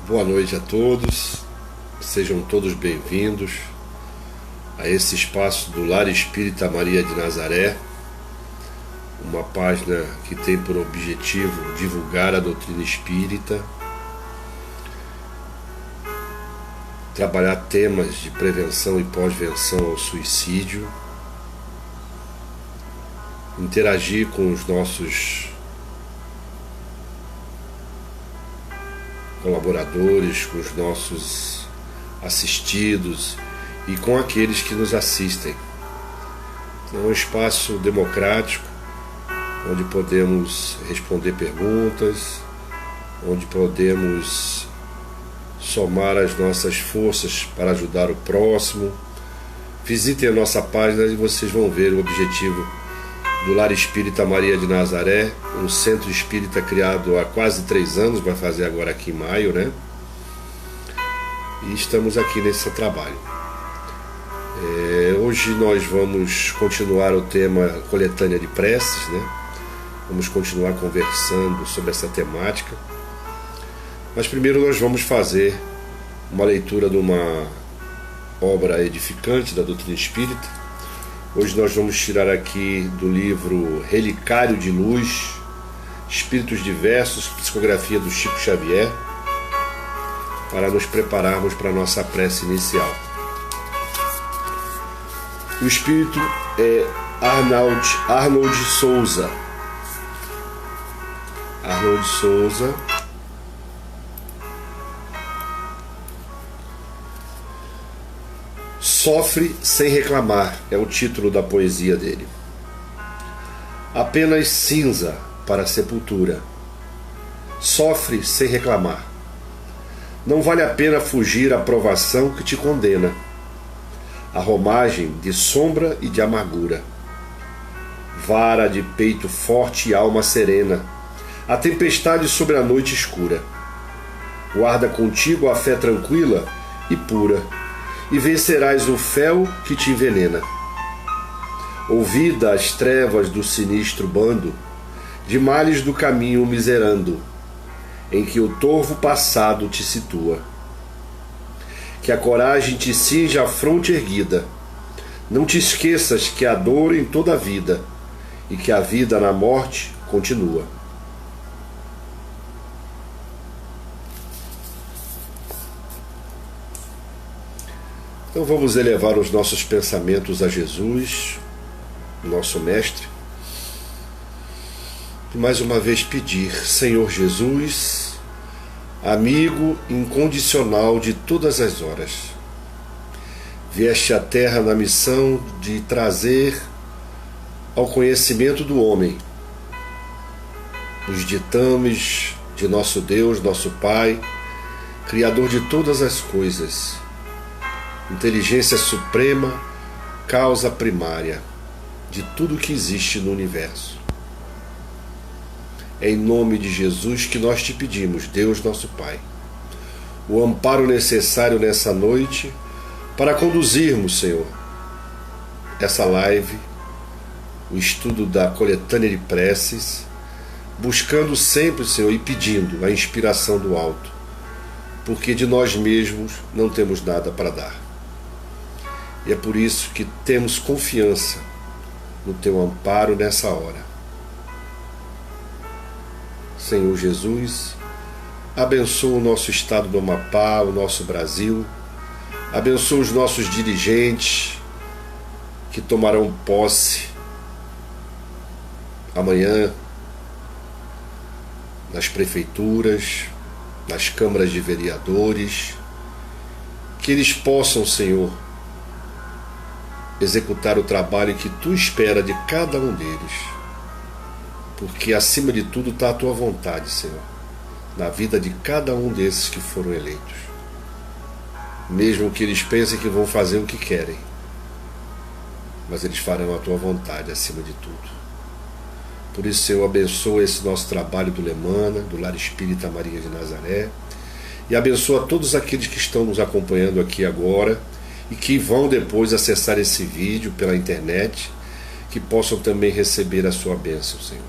Boa noite a todos, sejam todos bem-vindos a esse espaço do Lar Espírita Maria de Nazaré, uma página que tem por objetivo divulgar a doutrina espírita, trabalhar temas de prevenção e pós-venção ao suicídio, interagir com os nossos colaboradores, com os nossos assistidos e com aqueles que nos assistem. É um espaço democrático, onde podemos responder perguntas, onde podemos somar as nossas forças para ajudar o próximo. Visitem a nossa página e vocês vão ver o objetivo do Lar Espírita Maria de Nazaré, um centro espírita criado há quase 3 anos, vai fazer agora aqui em maio, né? E estamos aqui nesse trabalho. Hoje nós vamos continuar o tema coletânea de preces, né? Vamos continuar conversando sobre essa temática. Mas primeiro nós vamos fazer uma leitura de uma obra edificante da doutrina espírita. Hoje nós vamos tirar aqui do livro Relicário de Luz, Espíritos Diversos, psicografia do Chico Xavier, para nos prepararmos para a nossa prece inicial. O espírito é Arnold Souza. Arnold Souza. Sofre sem reclamar é o título da poesia dele. Apenas cinza para a sepultura. Sofre sem reclamar. Não vale a pena fugir à provação que te condena. A romagem de sombra e de amargura. Vara de peito forte e alma serena. A tempestade sobre a noite escura. Guarda contigo a fé tranquila e pura. E vencerás o fel que te envenena. Ouvida as trevas do sinistro bando, de males do caminho miserando, em que o torvo passado te situa. Que a coragem te cinja a fronte erguida. Não te esqueças que há dor em toda a vida, e que a vida na morte continua. Então vamos elevar os nossos pensamentos a Jesus, nosso Mestre, e mais uma vez pedir: Senhor Jesus, amigo incondicional de todas as horas, vieste à Terra na missão de trazer ao conhecimento do homem os ditames de nosso Deus, nosso Pai, Criador de todas as coisas, inteligência suprema, causa primária de tudo que existe no universo. É em nome de Jesus que nós te pedimos, Deus nosso Pai, o amparo necessário nessa noite para conduzirmos, Senhor, essa live, o estudo da coletânea de preces, buscando sempre, Senhor, e pedindo a inspiração do alto, porque de nós mesmos não temos nada para dar. E é por isso que temos confiança no teu amparo nessa hora. Senhor Jesus, abençoa o nosso estado do Amapá, o nosso Brasil, abençoa os nossos dirigentes que tomarão posse amanhã nas prefeituras, nas câmaras de vereadores, que eles possam, Senhor, executar o trabalho que tu espera de cada um deles, porque acima de tudo está a tua vontade, Senhor, na vida de cada um desses que foram eleitos, mesmo que eles pensem que vão fazer o que querem, mas eles farão a tua vontade acima de tudo. Por isso, Senhor, abençoa esse nosso trabalho do Lemana, do Lar Espírita Maria de Nazaré, e abençoa todos aqueles que estão nos acompanhando aqui agora e que vão depois acessar esse vídeo pela internet, que possam também receber a sua bênção, Senhor.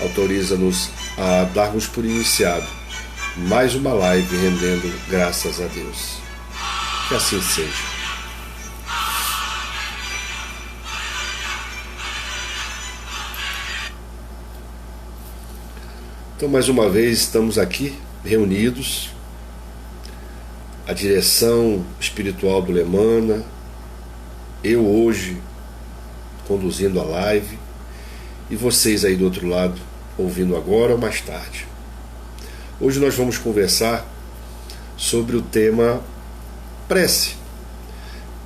Autoriza-nos a darmos por iniciado mais uma live rendendo graças a Deus. Que assim seja. Então, mais uma vez, estamos aqui reunidos, a direção espiritual do Lemana, eu hoje conduzindo a live e vocês aí do outro lado ouvindo agora ou mais tarde. Hoje nós vamos conversar sobre o tema prece.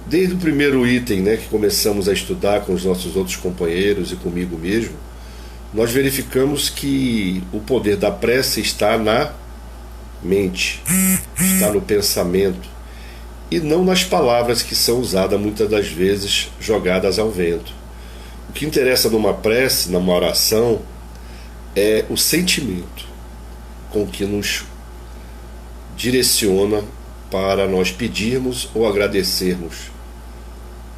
Desde o primeiro item, que começamos a estudar com os nossos outros companheiros e comigo mesmo, nós verificamos que o poder da prece está na mente, está no pensamento e não nas palavras que são usadas muitas das vezes jogadas ao vento. O que interessa numa prece, numa oração, é o sentimento com que nos direciona para nós pedirmos ou agradecermos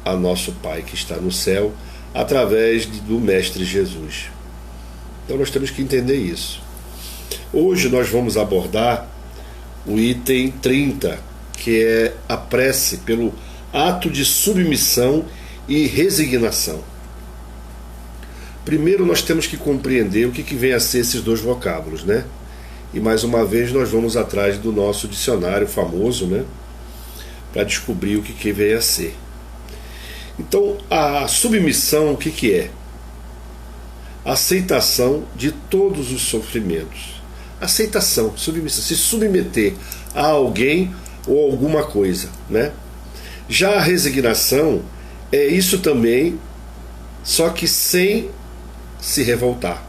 a nosso Pai que está no céu através do Mestre Jesus. Então nós temos que entender isso. Hoje nós vamos abordar o item 30, que é a prece pelo ato de submissão e resignação. Primeiro nós temos que compreender o que vem a ser esses dois vocábulos, E mais uma vez nós vamos atrás do nosso dicionário famoso, para descobrir o que vem a ser. Então, a submissão, o que é? Aceitação de todos os sofrimentos. Aceitação, submissão, se submeter a alguém ou alguma coisa, Já a resignação é isso também, só que sem se revoltar.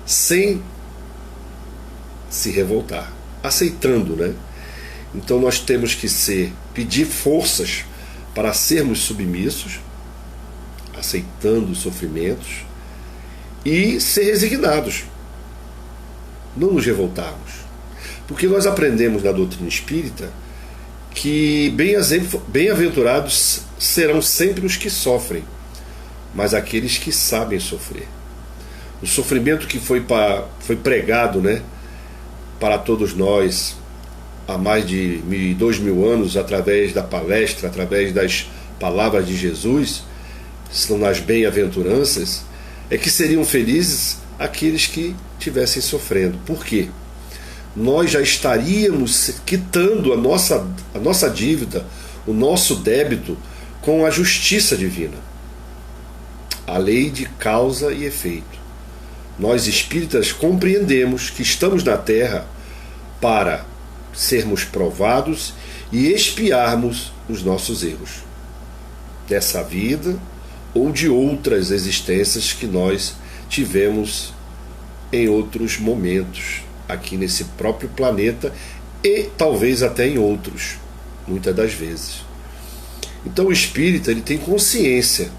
Sem se revoltar, aceitando, Então nós temos que pedir forças para sermos submissos, aceitando os sofrimentos e ser resignados, não nos revoltarmos, porque nós aprendemos na doutrina espírita que bem-aventurados serão sempre os que sofrem, mas aqueles que sabem sofrer. O sofrimento que foi pregado, para todos nós há mais de 2.000 anos, através da palestra, através das palavras de Jesus, são nas bem-aventuranças, é que seriam felizes aqueles que estivessem sofrendo. Por quê? Nós já estaríamos quitando a nossa dívida, o nosso débito, com a justiça divina, a lei de causa e efeito. Nós espíritas compreendemos que estamos na Terra para sermos provados e expiarmos os nossos erros dessa vida ou de outras existências que nós tivemos em outros momentos aqui nesse próprio planeta e talvez até em outros, muitas das vezes. Então o espírita ele tem consciência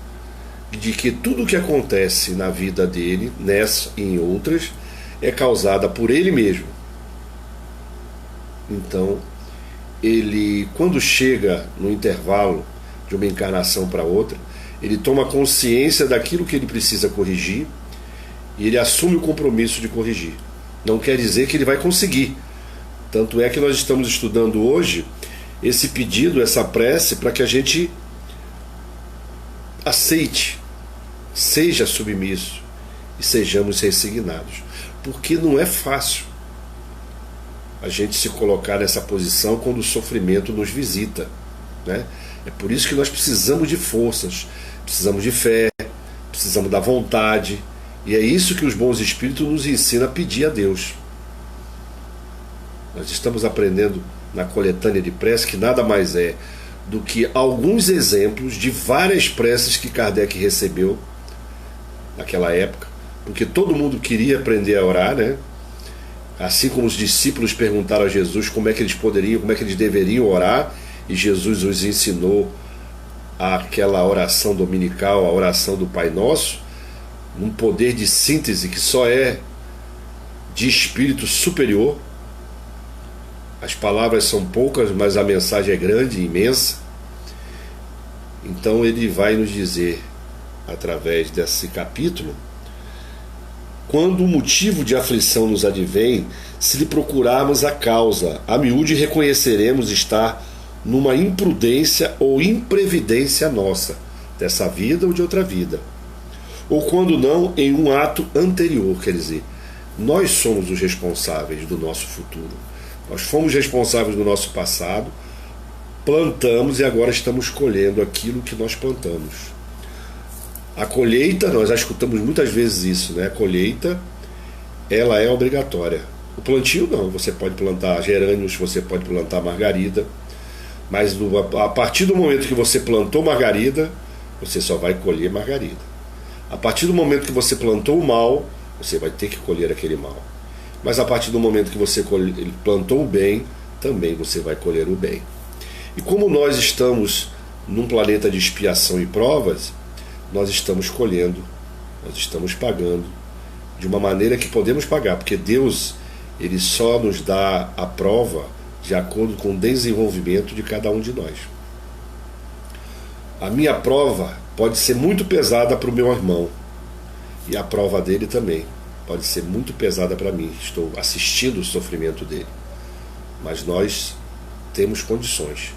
de que tudo o que acontece na vida dele, nessa e em outras, é causada por ele mesmo. Então, ele, quando chega no intervalo de uma encarnação para outra, ele toma consciência daquilo que ele precisa corrigir e ele assume o compromisso de corrigir. Não quer dizer que ele vai conseguir. Tanto é que nós estamos estudando hoje esse pedido, essa prece, para que a gente aceite, seja submisso e sejamos resignados. Porque não é fácil a gente se colocar nessa posição quando o sofrimento nos visita, É por isso que nós precisamos de forças, precisamos de fé, precisamos da vontade, e é isso que os bons espíritos nos ensinam a pedir a Deus. Nós estamos aprendendo na coletânea de prece que nada mais é do que alguns exemplos de várias preces que Kardec recebeu naquela época, porque todo mundo queria aprender a orar, Assim como os discípulos perguntaram a Jesus como é que eles deveriam orar, e Jesus os ensinou aquela oração dominical, a oração do Pai Nosso, um poder de síntese que só é de espírito superior. As palavras são poucas, mas a mensagem é grande, imensa. Então ele vai nos dizer, através desse capítulo, quando um motivo de aflição nos advém, se lhe procurarmos a causa, a miúde reconheceremos estar numa imprudência ou imprevidência nossa, dessa vida ou de outra vida. Ou quando não, em um ato anterior, quer dizer, nós somos os responsáveis do nosso futuro. Nós fomos responsáveis do nosso passado, plantamos e agora estamos colhendo aquilo que nós plantamos. A colheita, nós já escutamos muitas vezes isso, né? A colheita, ela é obrigatória. O plantio não, você pode plantar gerânios, você pode plantar margarida, mas a partir do momento que você plantou margarida, você só vai colher margarida. A partir do momento que você plantou o mal, você vai ter que colher aquele mal. Mas a partir do momento que você plantou o bem, também você vai colher o bem. E como nós estamos num planeta de expiação e provas, nós estamos colhendo, nós estamos pagando de uma maneira que podemos pagar, porque Deus, Ele só nos dá a prova de acordo com o desenvolvimento de cada um de nós. A minha prova pode ser muito pesada para o meu irmão, e a prova dele também pode ser muito pesada para mim. Estou assistindo o sofrimento dele, mas nós temos condições,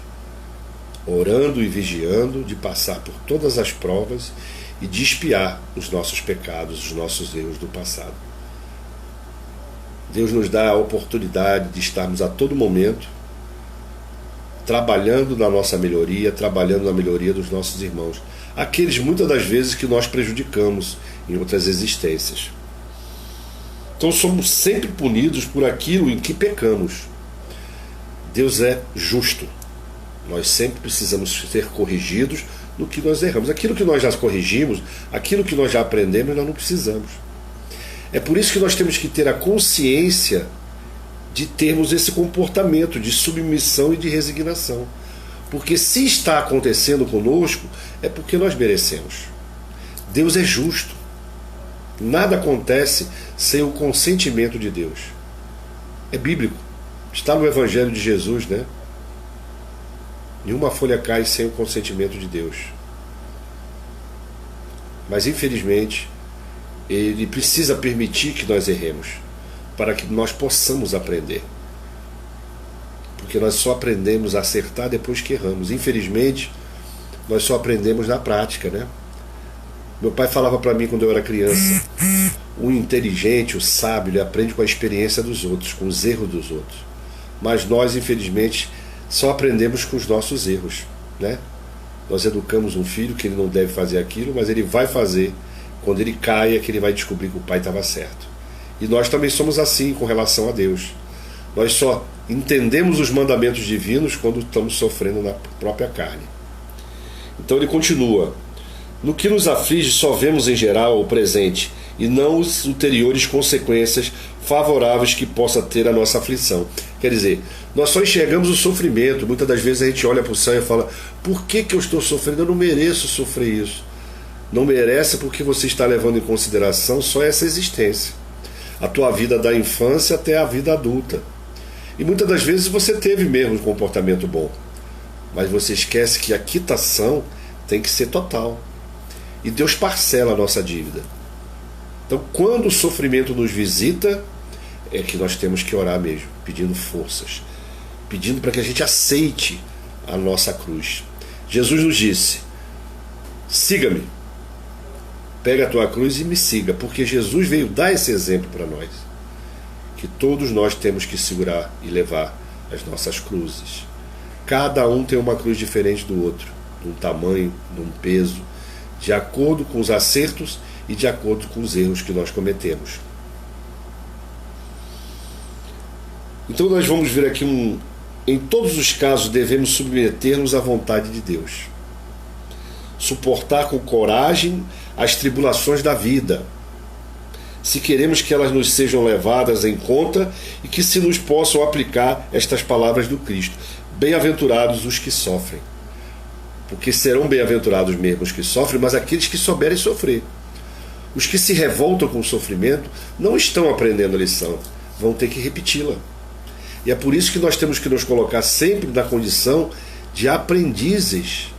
orando e vigiando, de passar por todas as provas e de expiar os nossos pecados, os nossos erros do passado. Deus nos dá a oportunidade de estarmos a todo momento trabalhando na nossa melhoria, trabalhando na melhoria dos nossos irmãos, aqueles muitas das vezes que nós prejudicamos em outras existências. Então somos sempre punidos por aquilo em que pecamos. Deus é justo. Nós sempre precisamos ser corrigidos no que nós erramos. Aquilo que nós já corrigimos, aquilo que nós já aprendemos, nós não precisamos. É por isso que nós temos que ter a consciência de termos esse comportamento de submissão e de resignação. Porque se está acontecendo conosco, é porque nós merecemos. Deus é justo. Nada acontece sem o consentimento de Deus. É bíblico. Está no Evangelho de Jesus, né? Nenhuma folha cai sem o consentimento de Deus. Mas infelizmente, Ele precisa permitir que nós erremos, para que nós possamos aprender. Porque nós só aprendemos a acertar depois que erramos. Infelizmente, nós só aprendemos na prática, né? Meu pai falava para mim quando eu era criança: o inteligente, o sábio, ele aprende com a experiência dos outros, com os erros dos outros. Mas nós, infelizmente, só aprendemos com os nossos erros, né? Nós educamos um filho que ele não deve fazer aquilo, mas ele vai fazer. Quando ele cai, é que ele vai descobrir que o pai estava certo. E nós também somos assim com relação a Deus. Nós só entendemos os mandamentos divinos quando estamos sofrendo na própria carne. Então ele continua: no que nos aflige só vemos em geral o presente e não as ulteriores consequências favoráveis que possa ter a nossa aflição. Quer dizer, nós só enxergamos o sofrimento. Muitas das vezes a gente olha para o céu e fala: por que eu estou sofrendo? Eu não mereço sofrer isso. Não merece porque você está levando em consideração só essa existência, a tua vida da infância até a vida adulta. E muitas das vezes você teve mesmo um comportamento bom, mas você esquece que a quitação tem que ser total. E Deus parcela a nossa dívida. Então, quando o sofrimento nos visita, é que nós temos que orar mesmo, pedindo forças, pedindo para que a gente aceite a nossa cruz. Jesus nos disse: siga-me, pega a tua cruz e me siga, porque Jesus veio dar esse exemplo para nós, que todos nós temos que segurar e levar as nossas cruzes. Cada um tem uma cruz diferente do outro, de um tamanho, de um peso, de acordo com os acertos e de acordo com os erros que nós cometemos. Então nós vamos ver aqui em todos os casos devemos submeter-nos à vontade de Deus, suportar com coragem as tribulações da vida, se queremos que elas nos sejam levadas em conta e que se nos possam aplicar estas palavras do Cristo: bem-aventurados os que sofrem. Porque serão bem-aventurados mesmo os que sofrem, mas aqueles que souberem sofrer. Os que se revoltam com o sofrimento não estão aprendendo a lição, vão ter que repeti-la. E é por isso que nós temos que nos colocar sempre na condição de aprendizes.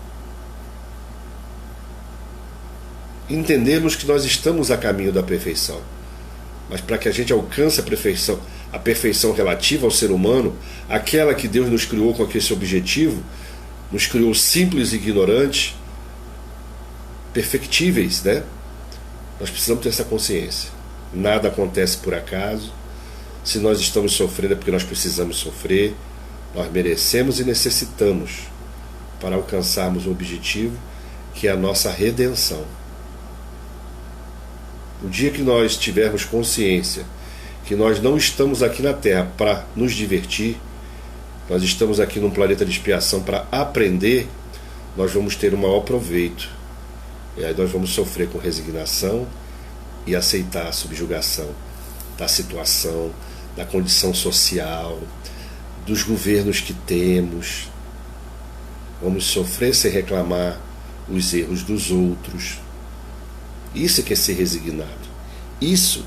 Entendemos que nós estamos a caminho da perfeição. mas para que a gente alcance a perfeição relativa ao ser humano, aquela que Deus nos criou com esse objetivo, nos criou simples e ignorantes, perfectíveis, né? Nós precisamos ter essa consciência. Nada acontece por acaso. Se nós estamos sofrendo é porque nós precisamos sofrer. Nós merecemos e necessitamos para alcançarmos o objetivo, que é a nossa redenção. O dia que nós tivermos consciência que nós não estamos aqui na Terra para nos divertir, nós estamos aqui num planeta de expiação para aprender, nós vamos ter o maior proveito. E aí nós vamos sofrer com resignação e aceitar a subjugação da situação, da condição social, dos governos que temos. Vamos sofrer sem reclamar os erros dos outros. Isso é que é ser resignado. Isso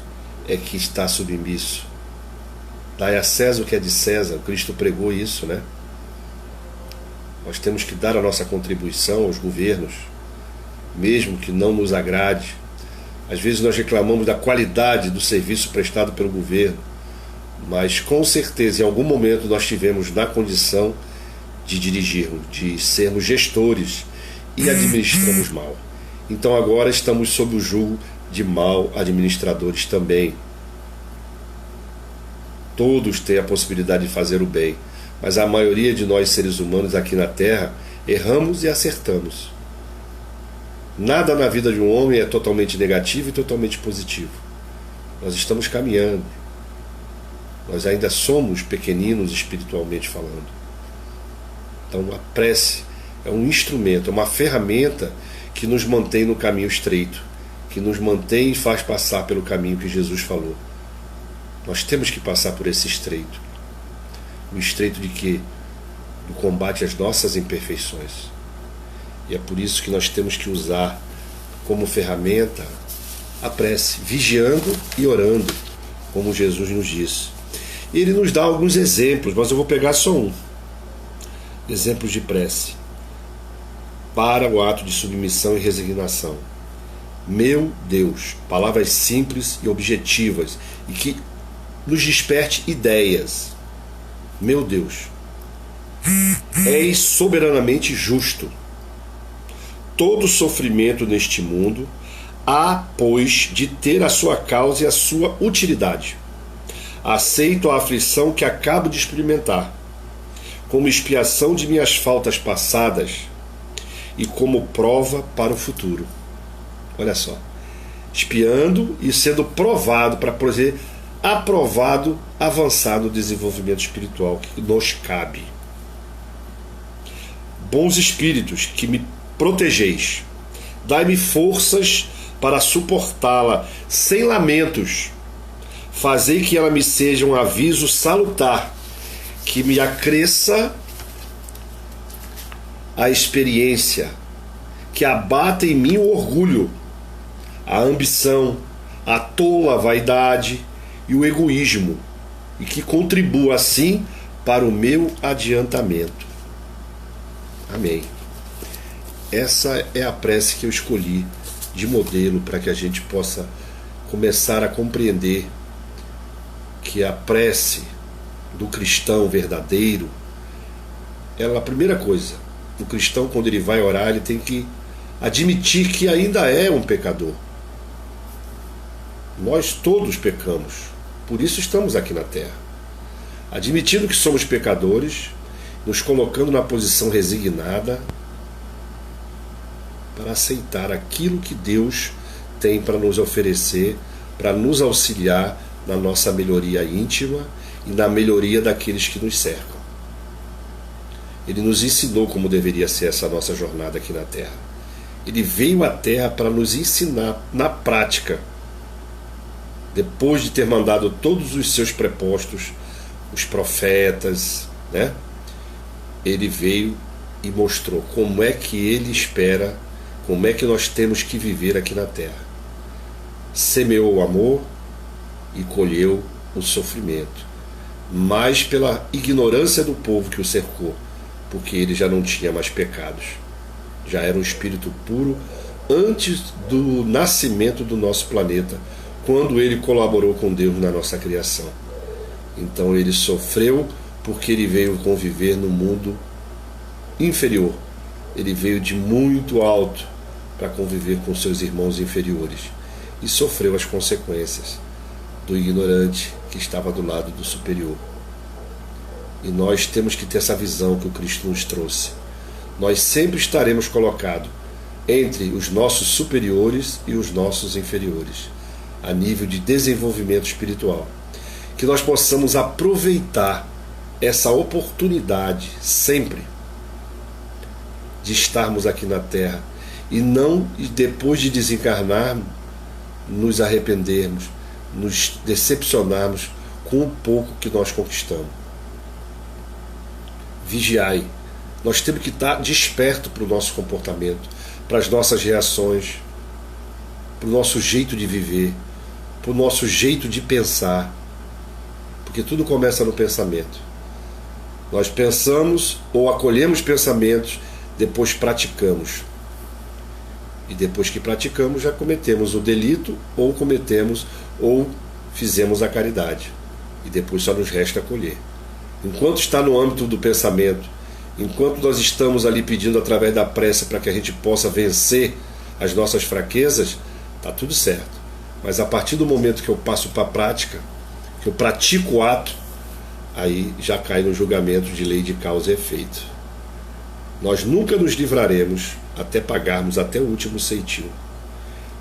é que está submisso. Dai a César o que é de César. Cristo pregou isso, né? Nós temos que dar a nossa contribuição aos governos, mesmo que não nos agrade. Às vezes nós reclamamos da qualidade do serviço prestado pelo governo, mas com certeza em algum momento nós tivemos na condição de dirigirmos, de sermos gestores e administramos mal. Então agora estamos sob o jugo de mal administradores também. Todos têm a possibilidade de fazer o bem, mas a maioria de nós seres humanos aqui na Terra erramos e acertamos. Nada na vida de um homem é totalmente negativo e totalmente positivo. Nós estamos caminhando. Nós ainda somos pequeninos espiritualmente falando. Então a prece é um instrumento, é uma ferramenta que nos mantém no caminho estreito, que nos mantém e faz passar pelo caminho que Jesus falou. Nós temos que passar por esse estreito. O estreito de quê? Do combate às nossas imperfeições. E é por isso que nós temos que usar como ferramenta a prece, vigiando e orando, como Jesus nos disse. Ele nos dá alguns exemplos, mas eu vou pegar só um. Exemplos de prece para o ato de submissão e resignação. Meu Deus, palavras simples e objetivas e que nos desperte ideias. Meu Deus, és soberanamente justo. Todo sofrimento neste mundo há, pois, de ter a sua causa e a sua utilidade. Aceito a aflição que acabo de experimentar, como expiação de minhas faltas passadas e como prova para o futuro. Olha só, expiando e sendo provado para poder aprovado, avançar no desenvolvimento espiritual que nos cabe. Bons espíritos, que me protegeis, dai-me forças para suportá-la sem lamentos, fazei que ela me seja um aviso salutar, que me acresça a experiência, que abata em mim o orgulho, a ambição, a tola vaidade e o egoísmo, e que contribua assim para o meu adiantamento. Amém. Essa é a prece que eu escolhi de modelo para que a gente possa começar a compreender que a prece do cristão verdadeiro, ela, a primeira coisa, o cristão, quando ele vai orar, ele tem que admitir que ainda é um pecador. Nós todos pecamos, por isso estamos aqui na Terra. Admitindo que somos pecadores, nos colocando na posição resignada para aceitar aquilo que Deus tem para nos oferecer, para nos auxiliar na nossa melhoria íntima e na melhoria daqueles que nos cercam. Ele nos ensinou como deveria ser essa nossa jornada aqui na Terra. Ele veio à Terra para nos ensinar na prática, depois de ter mandado todos os seus prepostos, os profetas, né? Ele veio e mostrou como é que ele espera, como é que nós temos que viver aqui na Terra. Semeou o amor e colheu o sofrimento, mas pela ignorância do povo que o cercou, porque ele já não tinha mais pecados, já era um espírito puro antes do nascimento do nosso planeta, quando ele colaborou com Deus na nossa criação. Então ele sofreu porque ele veio conviver no mundo inferior. Ele veio de muito alto para conviver com seus irmãos inferiores e sofreu as consequências do ignorante que estava do lado do superior. E nós temos que ter essa visão que o Cristo nos trouxe. Nós sempre estaremos colocados entre os nossos superiores e os nossos inferiores, a nível de desenvolvimento espiritual. Que nós possamos aproveitar essa oportunidade sempre de estarmos aqui na Terra e não, depois de desencarnar, nos arrependermos, nos decepcionarmos com o pouco que nós conquistamos. Vigiai. Nós temos que estar desperto para o nosso comportamento, para as nossas reações, para o nosso jeito de viver, para o nosso jeito de pensar, porque tudo começa no pensamento. Nós pensamos ou acolhemos pensamentos, depois praticamos. E depois que praticamos, já cometemos o delito, ou fizemos a caridade. E depois só nos resta acolher. Enquanto está no âmbito do pensamento, enquanto nós estamos ali pedindo através da prece para que a gente possa vencer as nossas fraquezas, está tudo certo. Mas a partir do momento que eu passo para a prática, que eu pratico o ato, aí já cai no julgamento de lei de causa e efeito. Nós nunca nos livraremos até pagarmos até o último ceitil.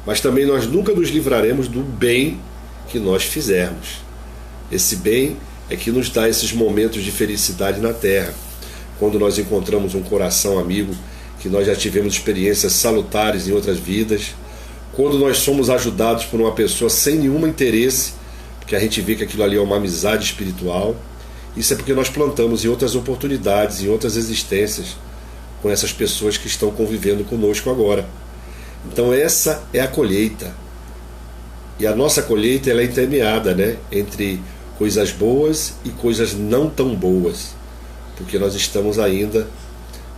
Mas também nós nunca nos livraremos do bem que nós fizermos. Esse bem é que nos dá esses momentos de felicidade na Terra, quando nós encontramos um coração amigo, que nós já tivemos experiências salutares em outras vidas, quando nós somos ajudados por uma pessoa sem nenhum interesse, porque a gente vê que aquilo ali é uma amizade espiritual. Isso é porque nós plantamos em outras oportunidades, em outras existências, com essas pessoas que estão convivendo conosco agora. Então essa é a colheita. E a nossa colheita, ela é entremeada, né, entre coisas boas e coisas não tão boas, porque nós estamos ainda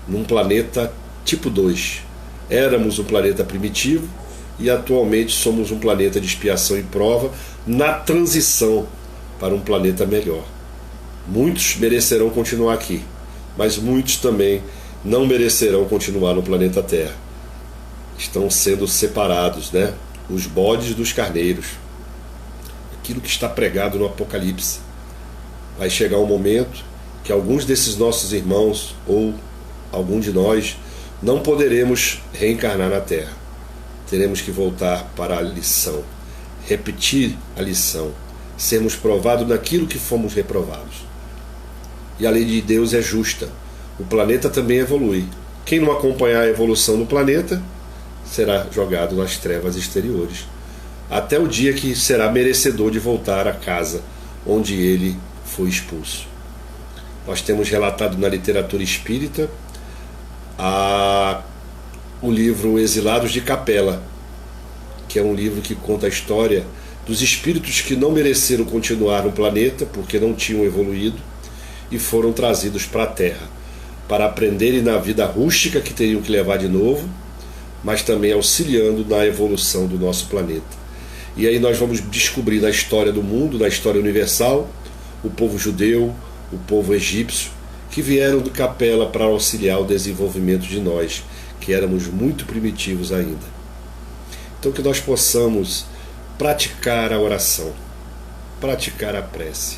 num planeta tipo 2. Éramos um planeta primitivo e atualmente somos um planeta de expiação e prova, na transição para um planeta melhor. Muitos merecerão continuar aqui, mas muitos também não merecerão continuar no planeta Terra. Estão sendo separados, né? Os bodes dos carneiros. Aquilo que está pregado no Apocalipse. Vai chegar um momento que alguns desses nossos irmãos, ou algum de nós, não poderemos reencarnar na Terra. Teremos que voltar para a lição, repetir a lição, sermos provados naquilo que fomos reprovados. E a lei de Deus é justa. O planeta também evolui. Quem não acompanhar a evolução do planeta será jogado nas trevas exteriores, até o dia que será merecedor de voltar à casa onde ele foi expulso. Nós temos relatado na literatura espírita o livro Exilados de Capela, que é um livro que conta a história dos espíritos que não mereceram continuar no planeta porque não tinham evoluído e foram trazidos para a Terra para aprenderem na vida rústica que teriam que levar de novo, mas também auxiliando na evolução do nosso planeta. E aí nós vamos descobrir na história do mundo, na história universal, o povo judeu, o povo egípcio, que vieram do Capela para auxiliar o desenvolvimento de nós, que éramos muito primitivos ainda. Então que nós possamos praticar a oração, praticar a prece,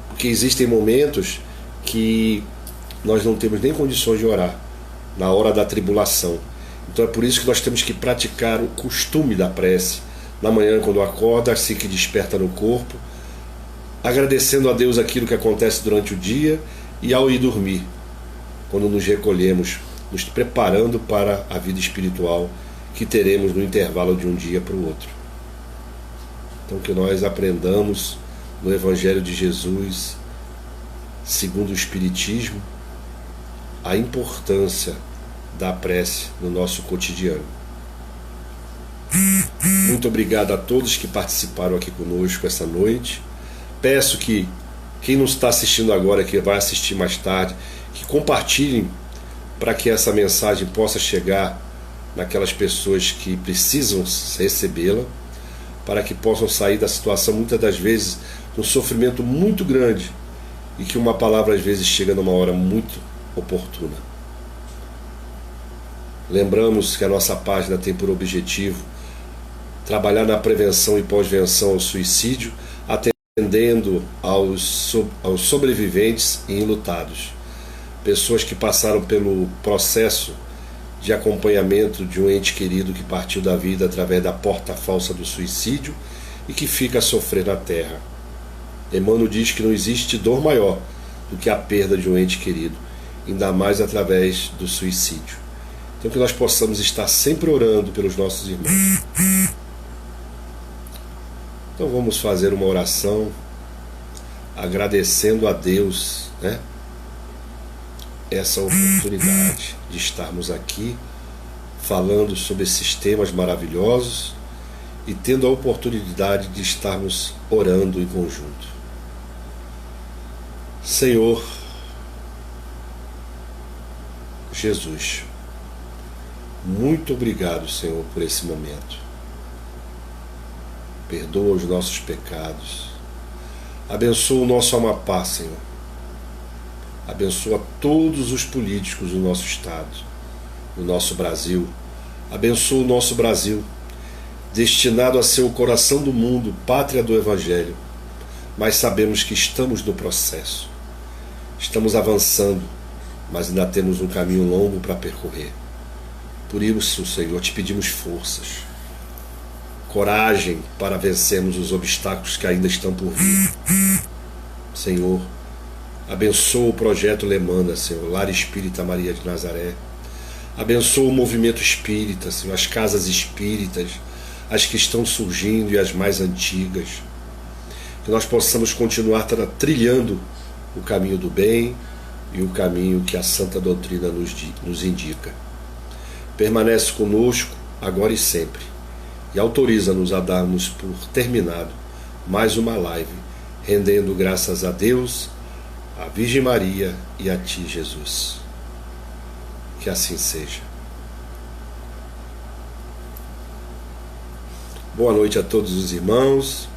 porque existem momentos que nós não temos nem condições de orar, na hora da tribulação. Então é por isso que nós temos que praticar o costume da prece, na manhã quando acorda, assim que desperta no corpo, agradecendo a Deus aquilo que acontece durante o dia e ao ir dormir, quando nos recolhemos, nos preparando para a vida espiritual que teremos no intervalo de um dia para o outro. Então que nós aprendamos no Evangelho de Jesus, segundo o Espiritismo, a importância da prece no nosso cotidiano. Muito obrigado a todos que participaram aqui conosco essa noite. Peço que quem não está assistindo agora, que vai assistir mais tarde, que compartilhem para que essa mensagem possa chegar naquelas pessoas que precisam recebê-la, para que possam sair da situação, muitas das vezes, de um sofrimento muito grande, e que uma palavra às vezes chega numa hora muito oportuna. Lembramos que a nossa página tem por objetivo trabalhar na prevenção e pós-venção ao suicídio, atendendo aos sobreviventes e enlutados, pessoas que passaram pelo processo de acompanhamento de um ente querido que partiu da vida através da porta falsa do suicídio e que fica a sofrer na terra. Emmanuel diz que não existe dor maior do que a perda de um ente querido, ainda mais através do suicídio. Então que nós possamos estar sempre orando pelos nossos irmãos. Então vamos fazer uma oração agradecendo a Deus, né, essa oportunidade de estarmos aqui falando sobre esses temas maravilhosos e tendo a oportunidade de estarmos orando em conjunto. Senhor Jesus, muito obrigado, Senhor, por esse momento. Perdoa os nossos pecados. Abençoa o nosso Amapá, Senhor. Abençoa todos os políticos do nosso estado, do nosso Brasil. Abençoa o nosso Brasil, destinado a ser o coração do mundo, pátria do Evangelho. Mas sabemos que estamos no processo. Estamos avançando, mas ainda temos um caminho longo para percorrer. Por isso, Senhor, te pedimos forças, coragem para vencermos os obstáculos que ainda estão por vir. Senhor, abençoa o projeto Lemana, Senhor, Lar Espírita Maria de Nazaré. Abençoa o movimento espírita, Senhor, as casas espíritas, as que estão surgindo e as mais antigas. Que nós possamos continuar trilhando o caminho do bem e o caminho que a Santa Doutrina nos indica. Permanece conosco agora e sempre. E autoriza-nos a darmos por terminado mais uma live, rendendo graças a Deus, a Virgem Maria e a Ti, Jesus. Que assim seja. Boa noite a todos os irmãos.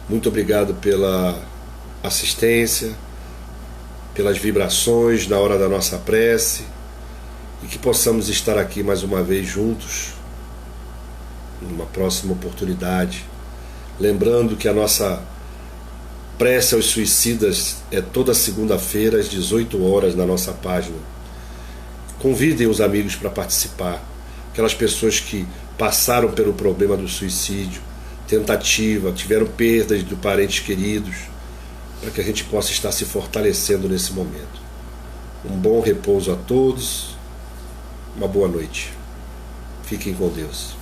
Muito obrigado pela assistência, pelas vibrações na hora da nossa prece, e que possamos estar aqui mais uma vez juntos numa próxima oportunidade, lembrando que a nossa prece aos suicidas é toda segunda-feira às 18 horas na nossa página. Convidem os amigos para participar, aquelas pessoas que passaram pelo problema do suicídio, tentativa, tiveram perdas de parentes queridos, para que a gente possa estar se fortalecendo nesse momento. Um bom repouso a todos, uma boa noite. Fiquem com Deus.